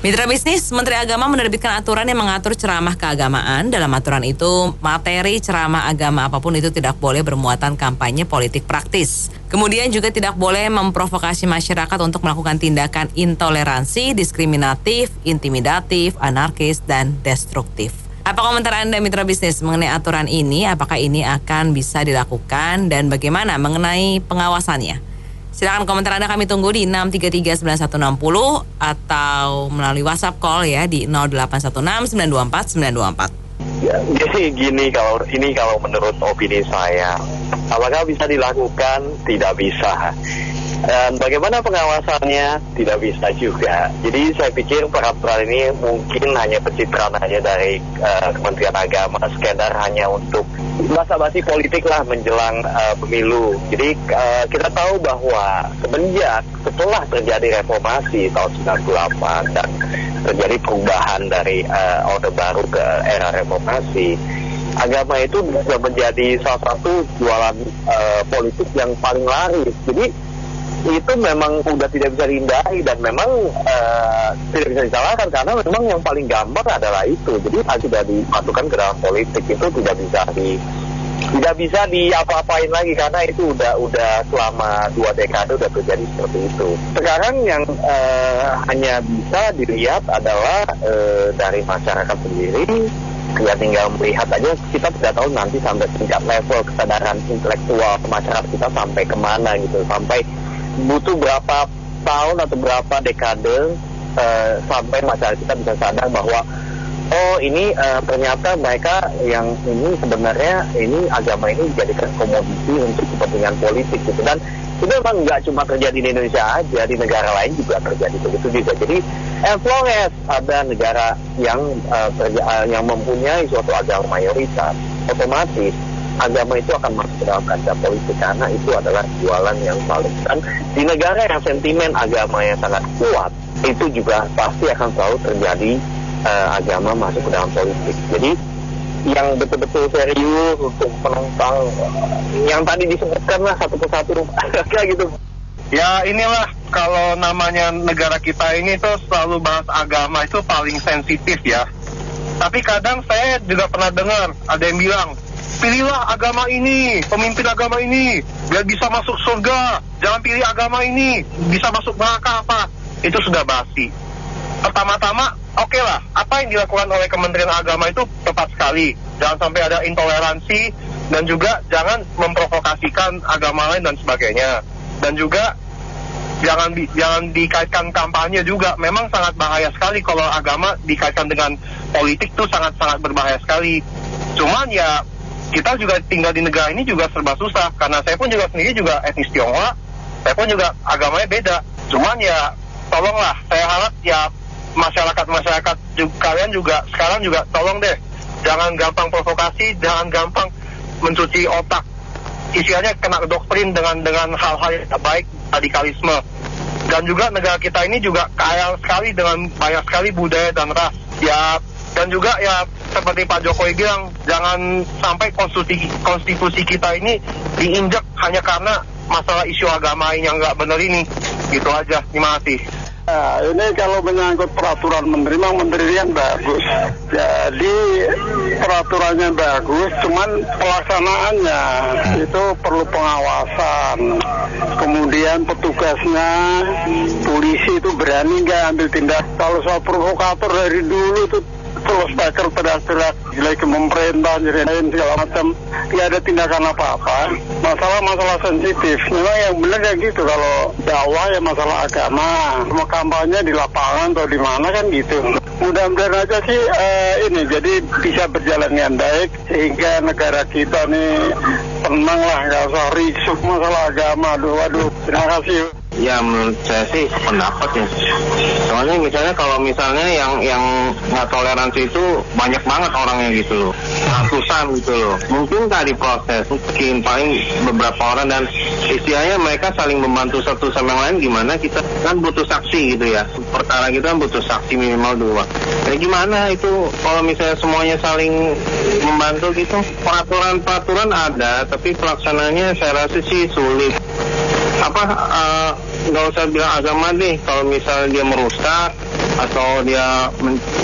Mitra bisnis, Menteri Agama menerbitkan aturan yang mengatur ceramah keagamaan. Dalam aturan itu, materi ceramah agama apapun itu tidak boleh bermuatan kampanye politik praktis. Kemudian juga tidak boleh memprovokasi masyarakat untuk melakukan tindakan intoleransi, diskriminatif, intimidatif, anarkis, dan destruktif. Apa komentar Anda mitra bisnis mengenai aturan ini? Apakah ini akan bisa dilakukan dan bagaimana mengenai pengawasannya? Silakan komentar Anda, kami tunggu di 6339160 atau melalui WhatsApp call ya di 0816 924 924. Ya, jadi gini, kalau menurut opini saya, apakah bisa dilakukan? Tidak bisa. Dan bagaimana pengawasannya? Tidak bisa juga. Jadi saya pikir peraturan ini mungkin hanya pencitraan hanya dari Kementerian Agama, sekedar hanya untuk basa-basi politik lah menjelang pemilu. Jadi kita tahu bahwa setelah terjadi reformasi tahun 98 dan terjadi perubahan dari Orde Baru ke era reformasi, agama itu bisa menjadi salah satu jualan politik yang paling laris. Jadi itu memang udah tidak bisa dihindari dan memang tidak bisa disalahkan karena memang yang paling gampang adalah itu. Jadi sudah dimasukkan ke dalam politik, itu tidak bisa diapa-apain lagi karena itu udah selama 2 dekade udah terjadi seperti itu. Sekarang yang hanya bisa dilihat adalah dari masyarakat sendiri. Ya tinggal melihat aja, kita tidak tahu nanti sampai tingkat level kesadaran intelektual masyarakat kita sampai kemana gitu, sampai butuh berapa tahun atau berapa dekade sampai masyarakat kita bisa sadar bahwa ini ternyata mereka yang ini sebenarnya ini agama ini dijadikan komoditi untuk kepentingan politik gitu. Dan itu memang nggak cuma terjadi di Indonesia aja, di negara lain juga terjadi begitu juga. Jadi as long as ada negara yang mempunyai suatu agama mayoritas, otomatis agama itu akan masuk ke dalam kancah politik karena itu adalah jualan yang paling. Dan di negara yang sentimen agama yang sangat kuat, itu juga pasti akan selalu terjadi agama masuk ke dalam politik. Jadi yang betul-betul serius untuk penentang yang tadi disebutkan lah satu persatu kayak gitu. Ya inilah, kalau namanya negara kita ini tuh selalu bahas agama itu paling sensitif ya. Tapi kadang saya juga pernah dengar ada yang bilang, pilihlah agama ini, pemimpin agama ini, biar bisa masuk surga. Jangan pilih agama ini, bisa masuk neraka apa. Itu sudah basi. Pertama-tama, oke lah, apa yang dilakukan oleh Kementerian Agama itu tepat sekali. Jangan sampai ada intoleransi, dan juga jangan memprovokasikan agama lain dan sebagainya. Dan juga jangan dikaitkan kampanye juga. Memang sangat bahaya sekali kalau agama dikaitkan dengan politik tuh sangat-sangat berbahaya sekali. Cuman ya, kita juga tinggal di negara ini juga serba susah, karena saya pun juga sendiri juga etnis Tionghoa, saya pun juga agamanya beda. Cuman ya tolonglah, saya harap ya masyarakat juga, kalian juga sekarang juga tolong deh, jangan gampang provokasi, jangan gampang mencuci otak, istilahnya kena doktrin dengan hal-hal yang tak baik, radikalisme. Dan juga negara kita ini juga kaya sekali dengan banyak sekali budaya dan ras ya. Dan juga ya seperti Pak Jokowi bilang, jangan sampai konstitusi kita ini diinjak hanya karena masalah isu agama yang nggak benar ini. Gitu aja, terima kasih. Nah, ini kalau menyangkut peraturan menteri, memang menterian bagus. Jadi peraturannya bagus, cuman pelaksanaannya itu perlu pengawasan. Kemudian petugasnya, polisi itu berani nggak ambil tindak. Kalau soal provokator dari dulu itu terus speaker teriak-teriak jelek ke pemerintah, nyeritain segala macam, tidak ada tindakan apa-apa. Masalah sensitif. Memang yang benar ya gitu, kalau dakwah ya masalah agama, mau kampanye di lapangan atau di mana kan gitu. Mudah-mudahan aja sih ini jadi bisa berjalan dengan baik sehingga negara kita nih tenang lah, nggak usah risuk masalah agama. Waduh, terima kasih. Ya menurut saya sih pendapat ya. Soalnya kalau misalnya yang nggak toleransi itu banyak banget orangnya gitu loh, ratusan gitu loh. Mungkin nggak diproses, mungkin paling beberapa orang, dan istilahnya mereka saling membantu satu sama yang lain. Gimana kita kan butuh saksi gitu ya, perkara kita kan butuh saksi minimal 2. Gimana itu kalau misalnya semuanya saling membantu gitu? Peraturan ada, tapi pelaksananya saya rasa sih sulit. Nggak usah bilang agama deh, kalau misalnya dia merusak atau dia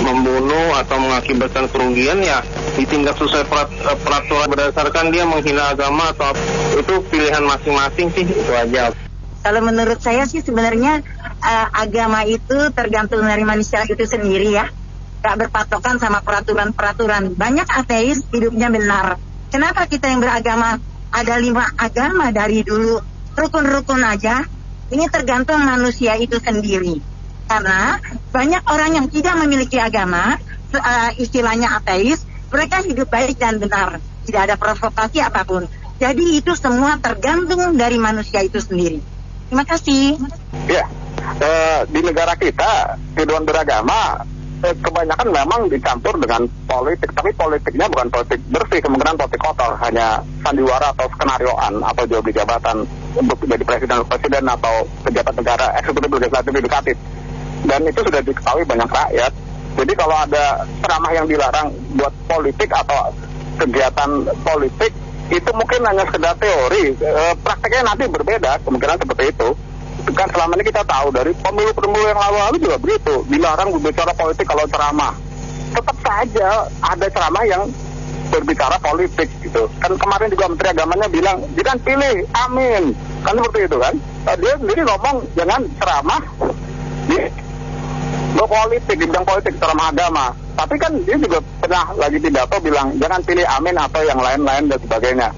membunuh atau mengakibatkan kerugian, ya ditindak sesuai peraturan berdasarkan dia menghina agama atau itu pilihan masing-masing sih, itu aja. Kalau menurut saya sih sebenarnya agama itu tergantung dari manusia itu sendiri ya. Gak berpatokan sama peraturan-peraturan. Banyak ateis hidupnya benar. Kenapa kita yang beragama ada 5 agama dari dulu rukun-rukun aja? Ini tergantung manusia itu sendiri. Karena banyak orang yang tidak memiliki agama, istilahnya ateis, mereka hidup baik dan benar. Tidak ada provokasi apapun. Jadi itu semua tergantung dari manusia itu sendiri. Terima kasih. Ya, di negara kita kehidupan beragama kebanyakan memang dicampur dengan politik, tapi politiknya bukan politik bersih, kemungkinan politik kotor, hanya sandiwara atau skenarioan atau jual beli jabatan untuk menjadi presiden atau pejabat negara eksekutif, legislatif, yudikatif. Dan itu sudah diketahui banyak rakyat. Jadi kalau ada ceramah yang dilarang buat politik atau kegiatan politik, itu mungkin hanya sekedar teori, prakteknya nanti berbeda, kemungkinan seperti itu. Kan selama ini kita tahu dari pemilu-pemilu yang lalu juga begitu, dilarang berbicara politik kalau ceramah. Tetap saja ada ceramah yang berbicara politik gitu. Kan kemarin juga Menteri Agamanya bilang, jangan pilih, amin. Kan seperti itu kan. Dia sendiri ngomong jangan ceramah di politik, di bidang politik, ceramah agama. Tapi kan dia juga pernah lagi pidato bilang, jangan pilih amin atau yang lain-lain dan sebagainya.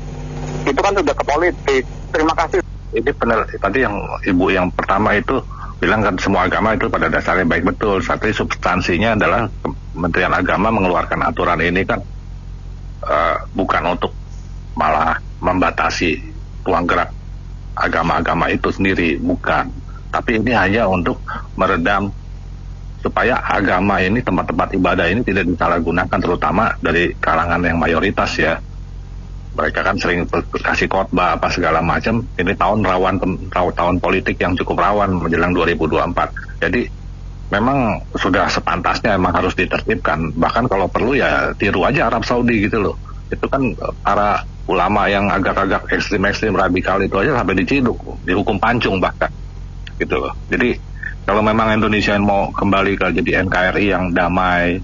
Itu kan sudah ke politik. Terima kasih. Ini benar, tadi yang ibu yang pertama itu bilang kan semua agama itu pada dasarnya baik, betul. Tapi substansinya adalah Kementerian Agama mengeluarkan aturan ini kan bukan untuk malah membatasi ruang gerak agama-agama itu sendiri, bukan. Tapi ini hanya untuk meredam supaya agama ini, tempat-tempat ibadah ini tidak disalahgunakan, terutama dari kalangan yang mayoritas ya. Mereka kan sering kasih khotbah apa segala macam. Ini tahun rawan, tahun politik yang cukup rawan menjelang 2024. Jadi memang sudah sepantasnya memang harus ditertibkan. Bahkan kalau perlu ya tiru aja Arab Saudi gitu loh. Itu kan para ulama yang agak-agak ekstrim-ekstrim radikal itu aja sampai diciduk, dihukum pancung bahkan gitu loh. Jadi kalau memang Indonesia mau kembali ke jadi NKRI yang damai,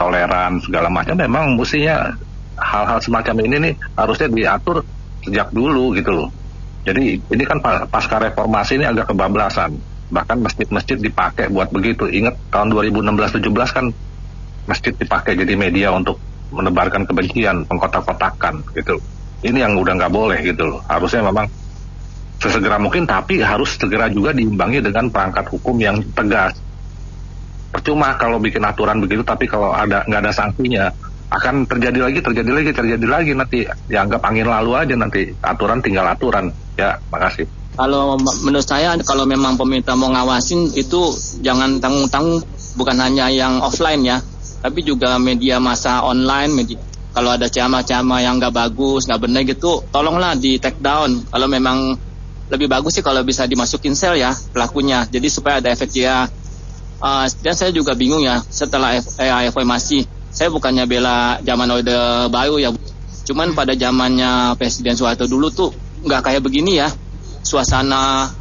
toleran segala macam, memang mestinya hal-hal semacam ini nih harusnya diatur sejak dulu gitu loh. Jadi ini kan pasca reformasi ini agak kebablasan. Bahkan masjid-masjid dipakai buat begitu. Ingat tahun 2016-17 kan masjid dipakai jadi media untuk menebarkan kebencian, pengkotak-kotakan gitu. Ini yang udah nggak boleh gitu loh. Harusnya memang sesegera mungkin, tapi harus segera juga diimbangi dengan perangkat hukum yang tegas. Percuma kalau bikin aturan begitu, tapi kalau nggak ada sanksinya, akan terjadi lagi nanti dianggap angin lalu aja, nanti aturan tinggal aturan. Ya, makasih. Kalau menurut saya, kalau memang pemerintah mau ngawasin itu jangan tanggung-tanggung, bukan hanya yang offline ya, tapi juga media massa online. Kalau ada ceramah-ceramah yang nggak bagus, nggak benar gitu, tolonglah di take down. Kalau memang lebih bagus sih kalau bisa dimasukin sel ya pelakunya, jadi supaya ada efek ya. Dan saya juga bingung ya setelah reformasi. Saya bukannya bela zaman Orde Baru ya, cuman pada zamannya Presiden Soeharto dulu tuh nggak kayak begini ya, suasana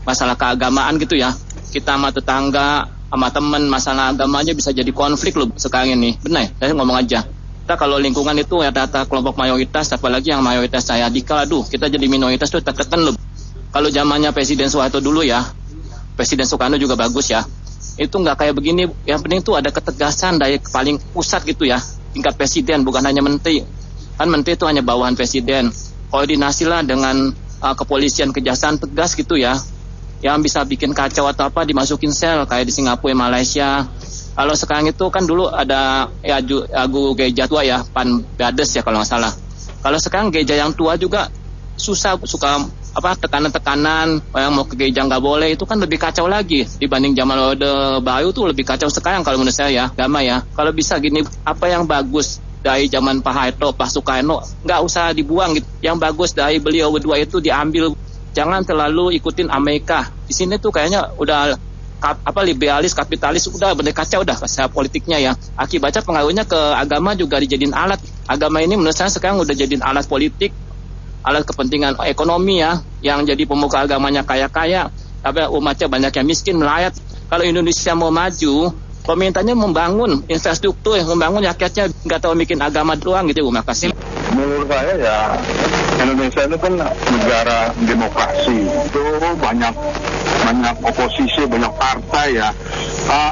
masalah keagamaan gitu ya. Kita sama tetangga, sama teman, masalah agamanya bisa jadi konflik loh sekarang ini. Benar, saya ngomong aja. Kita kalau lingkungan itu ya data kelompok mayoritas, apalagi yang mayoritas saya radikal, kita jadi minoritas tuh tertekan loh. Kalau zamannya Presiden Soeharto dulu ya, Presiden Soekarno juga bagus ya, itu nggak kayak begini. Yang penting tuh ada ketegasan dari paling pusat gitu ya, tingkat presiden, bukan hanya menteri. Kan menteri itu hanya bawahan presiden. Koordinasilah dengan kepolisian, kejaksaan, tegas gitu ya. Yang bisa bikin kacau atau apa dimasukin sel kayak di Singapura, Malaysia. Kalau sekarang itu kan dulu ada ya Agu gereja tua ya, Pan Bades ya kalau nggak salah. Kalau sekarang gereja yang tua juga susah, suka tekanan-tekanan, yang mau ke gereja nggak boleh, itu kan lebih kacau lagi dibanding zaman Orde Baru tuh lebih kacau sekarang kalau menurut saya ya, agama ya. Kalau bisa gini, apa yang bagus dari zaman Pak Harto, Pak Soekarno nggak usah dibuang gitu. Yang bagus dari beliau berdua itu diambil, jangan terlalu ikutin Amerika. Di sini tuh kayaknya udah liberalis, kapitalis, udah bener kacau udah secara politiknya ya. Akibatnya pengaruhnya ke agama juga dijadiin alat. Agama ini menurut saya sekarang udah jadiin alat politik, alat kepentingan ekonomi ya, yang jadi pemuka agamanya kaya-kaya, tapi umatnya banyak yang miskin, melayat. Kalau Indonesia mau maju, pemerintahnya membangun infrastruktur, membangun rakyatnya, nggak tahu bikin agama doang gitu. Makasih. Menurut saya ya Indonesia itu kan negara demokrasi, itu banyak oposisi, banyak partai ya.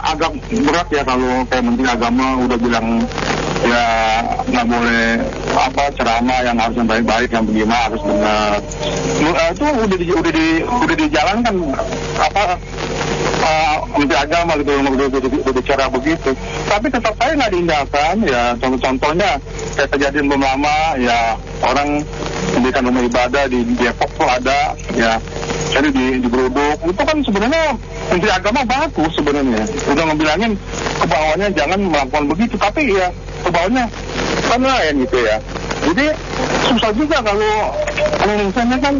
Agak berat ya kalau kayak Menteri Agama udah bilang ya nggak boleh ceramah yang harus baik-baik, yang bagaimana harus benar. Itu udah dijalankan Menteri Agama gitu, udah bicara begitu. Tapi tetap saya nggak diindahkan ya. Contohnya kayak kejadian belum lama ya, orang mendirikan rumah ibadah di Depok tuh ada ya. Jadi di Geruduk itu kan sebenarnya Menteri Agama bagus sebenarnya, udah ngebilangin ke bawahnya jangan melakukan begitu, tapi ya ke bawahnya kan lain gitu ya. Jadi susah juga kalau Indonesia kan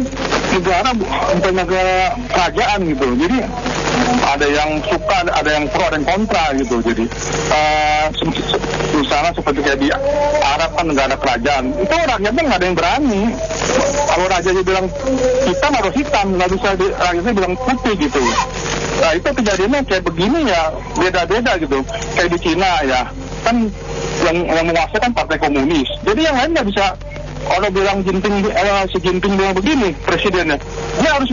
negara bukan negara kerajaan gitu. Jadi ada yang suka, ada yang pro, ada yang kontra gitu. Jadi misalnya seperti kayak di Arab kan negara kerajaan, itu rakyatnya nggak ada yang berani. Kalau rajanya bilang hitam harus hitam, nggak bisa rakyatnya bilang putih gitu. Nah itu kejadiannya kayak begini ya, beda-beda gitu. Kayak di Cina ya, kan yang menguasai kan partai komunis. Jadi yang lain nggak bisa. Kalau bilang si Jinping bilang begini presidennya, dia harus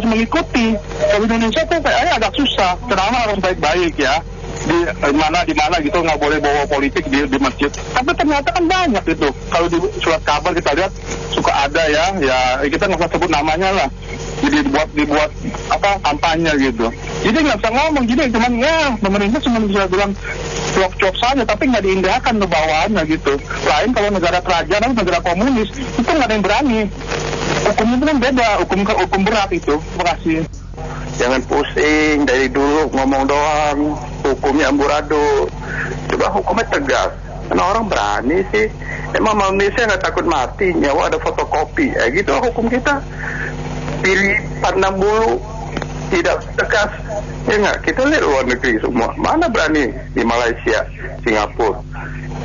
mengikuti. Kalau Indonesia tuh kayaknya agak susah. Ceramah harus baik-baik ya. Di mana gitu, nggak boleh bawa politik di masjid. Tapi ternyata kan banyak itu. Kalau di surat kabar kita lihat suka ada ya kita nggak usah sebut namanya lah. Jadi dibuat kampanye gitu. Jadi nggak bisa ngomong gini, cuman ya pemerintah cuma bisa bilang cuap-cuap saja, tapi nggak diindahkan ke bawahnya gitu. Lain kalau negara kerajaan atau negara komunis itu nggak ada yang berani. Hukumnya itu kan beda, hukum berat itu. Terima kasih. Jangan pusing dari dulu ngomong doang, hukumnya amburadul. Coba hukumnya tegas. Karena orang berani sih. Emang Malaysia nggak takut mati, nyawa ada fotokopi. Gitu hukum kita. Pilih pandang bulu, tidak tegas. Ya nggak, kita lihat luar negeri semua. Mana berani di Malaysia, Singapura.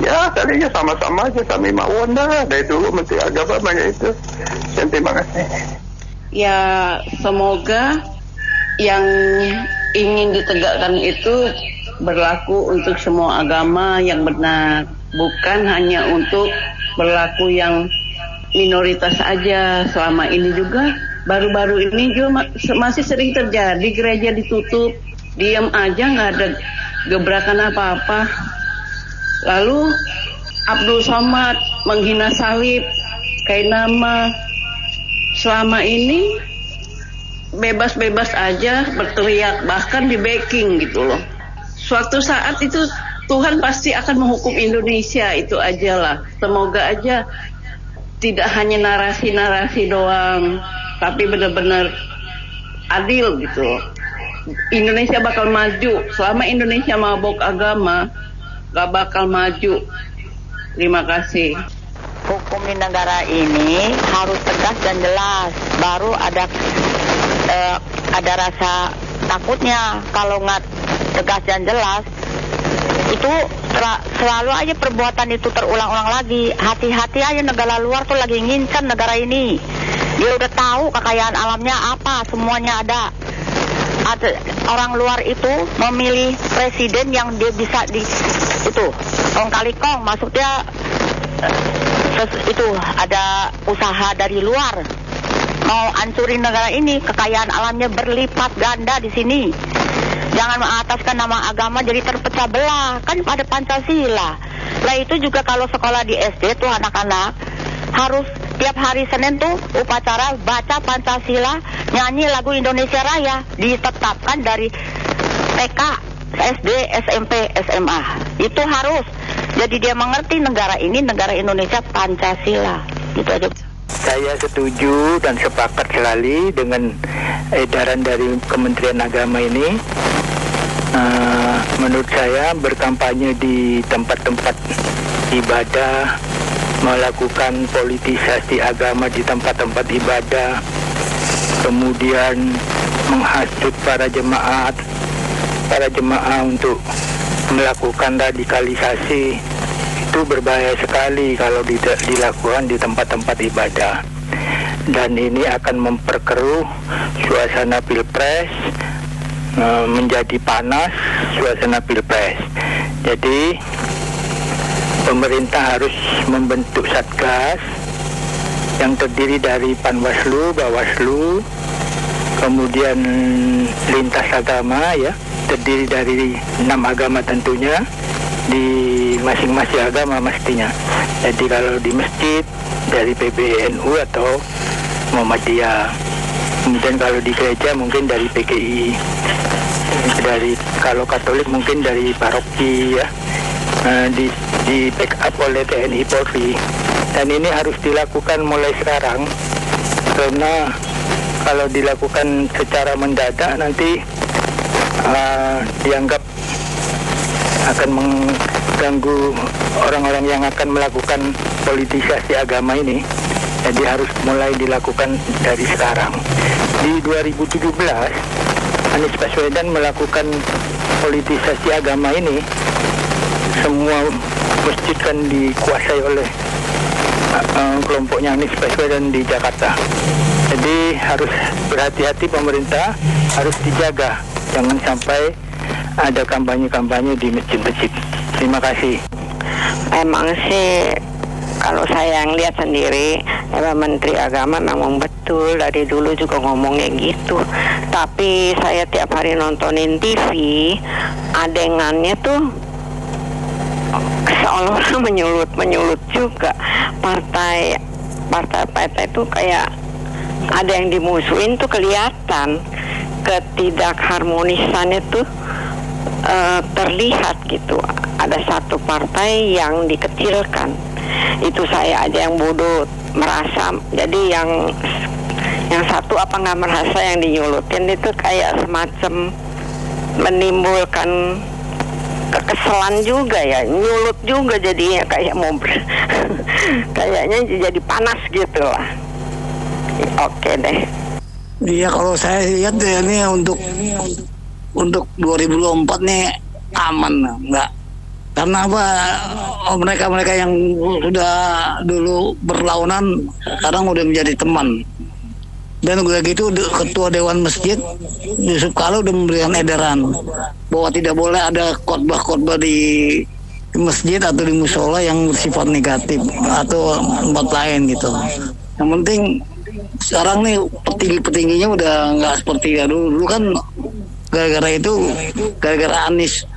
Ya tadinya sama-sama aja, kami mau dari dulu Menteri Agama banyak itu. Dan terima kasih. Ya semoga yang ingin ditegakkan itu berlaku untuk semua agama yang benar, bukan hanya untuk berlaku yang minoritas aja. Selama ini juga baru-baru ini juga masih sering terjadi, gereja ditutup, diam aja, nggak ada gebrakan apa-apa. Lalu Abdul Somad menghina salib, kayak nama. Selama ini bebas-bebas aja berteriak, bahkan di backing gitu loh. Suatu saat itu Tuhan pasti akan menghukum Indonesia, itu aja lah. Semoga aja tidak hanya narasi-narasi doang, tapi benar-benar adil gitu. Indonesia bakal maju. Selama Indonesia mabok agama, gak bakal maju. Terima kasih. Hukum di negara ini harus tegas dan jelas, baru ada rasa takutnya. Kalau nggak tegas dan jelas, itu selalu aja perbuatan itu terulang-ulang lagi. Hati-hati aja, negara luar tuh lagi ngincer negara ini. Dia udah tahu kekayaan alamnya apa, semuanya ada. Orang luar itu memilih presiden yang dia bisa kong kali kong, maksudnya itu ada usaha dari luar mau hancurin negara ini, kekayaan alamnya berlipat ganda di sini. Jangan mengataskan nama agama jadi terpecah belah, kan pada Pancasila. Lah itu juga kalau sekolah di SD tuh anak-anak harus tiap hari Senin tuh upacara baca Pancasila, nyanyi lagu Indonesia Raya, ditetapkan dari TK, SD, SMP, SMA. Itu harus. Jadi dia mengerti negara ini, negara Indonesia Pancasila. Gitu aja. Saya setuju dan sepakat sekali dengan edaran dari Kementerian Agama ini. Menurut saya berkampanye di tempat-tempat ibadah, melakukan politisasi agama di tempat-tempat ibadah, kemudian menghasut para jemaah untuk melakukan radikalisasi, itu berbahaya sekali kalau dilakukan di tempat-tempat ibadah. Dan ini akan memperkeruh suasana pilpres menjadi panas suasana Pilpres. Jadi pemerintah harus membentuk satgas yang terdiri dari Panwaslu, Bawaslu, kemudian lintas agama ya, terdiri dari 6 agama tentunya, di masing-masing agama mestinya. Jadi kalau di masjid dari PBNU atau Muhammadiyah, kemudian kalau di gereja mungkin dari PGI, dari kalau Katolik mungkin dari paroki ya, di backup oleh TNI Polri. Dan ini harus dilakukan mulai sekarang, karena kalau dilakukan secara mendadak nanti dianggap akan mengganggu orang-orang yang akan melakukan politisasi agama ini. Jadi harus mulai dilakukan dari sekarang. Di 2017 Anies Baswedan melakukan politisasi agama ini. Semua masjid kan dikuasai oleh kelompoknya Anies Baswedan di Jakarta. Jadi harus berhati-hati, pemerintah harus dijaga, jangan sampai ada kampanye-kampanye di masjid-masjid. Terima kasih. Emang sih kalau saya yang lihat sendiri, Menteri Agama memang betul dari dulu juga ngomongnya gitu. Tapi saya tiap hari nontonin TV, adegannya tuh seolah-olah menyulut juga. Partai itu kayak ada yang dimusuhin tuh kelihatan. Ketidakharmonisannya tuh terlihat gitu. Ada satu partai yang dikecilkan. Itu saya aja yang bodoh merasa. Jadi yang satu apa nggak merasa yang dinyulutin itu kayak semacam menimbulkan kekesalan juga ya, nyulut juga jadinya kayak mau kayaknya jadi panas gitu lah. Oke deh. Iya, kalau saya lihat ini untuk 2024 nih aman nggak? Karena apa? Mereka yang sudah dulu berlawanan sekarang udah menjadi teman. Dan udah gitu Ketua Dewan Masjid Yusuf Kala udah memberikan edaran bahwa tidak boleh ada khotbah-khotbah di masjid atau di musola yang bersifat negatif atau tempat lain gitu. Yang penting sekarang nih petinggi-petingginya udah nggak seperti dulu. Dulu kan gara-gara Anies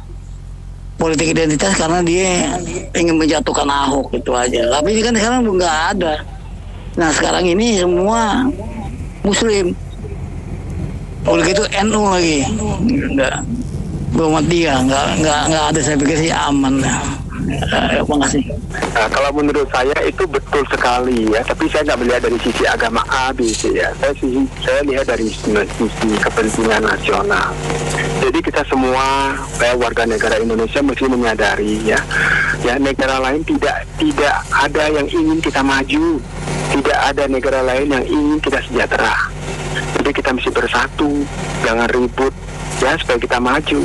politik identitas karena dia ingin menjatuhkan Ahok, itu aja. Tapi ini kan sekarang nggak ada. Nah sekarang ini semua Muslim, udah gitu NU lagi, Muhammadiyah, nggak ada. Saya pikir sih aman. Terima kasih. Nah, kalau menurut saya itu betul sekali ya, tapi saya nggak melihat dari sisi agama A, B, C ya. Saya lihat dari sisi kepentingan nasional. Jadi kita semua warga negara Indonesia mesti menyadari ya negara lain tidak ada yang ingin kita maju, tidak ada negara lain yang ingin kita sejahtera. Jadi kita mesti bersatu, jangan ribut ya supaya kita maju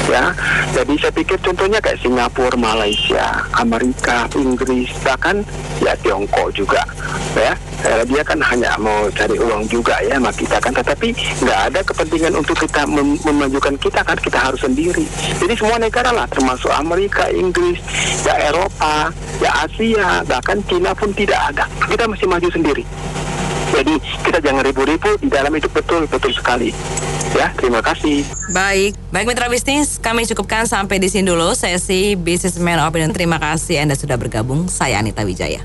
ya. Jadi saya pikir contohnya kayak Singapura, Malaysia, Amerika, Inggris, bahkan ya Tiongkok juga ya. Dia kan hanya mau cari uang juga ya sama kita kan, tetapi nggak ada kepentingan untuk kita memajukan kita kan, kita harus sendiri. Jadi semua negara lah, termasuk Amerika, Inggris, ya Eropa, ya Asia, bahkan Cina pun tidak ada. Kita mesti maju sendiri. Jadi kita jangan ribut-ribut di dalam itu, betul sekali. Ya, terima kasih. Baik mitra bisnis, kami cukupkan sampai di sini dulu sesi Businessman Opinion. Terima kasih Anda sudah bergabung. Saya Anita Wijaya.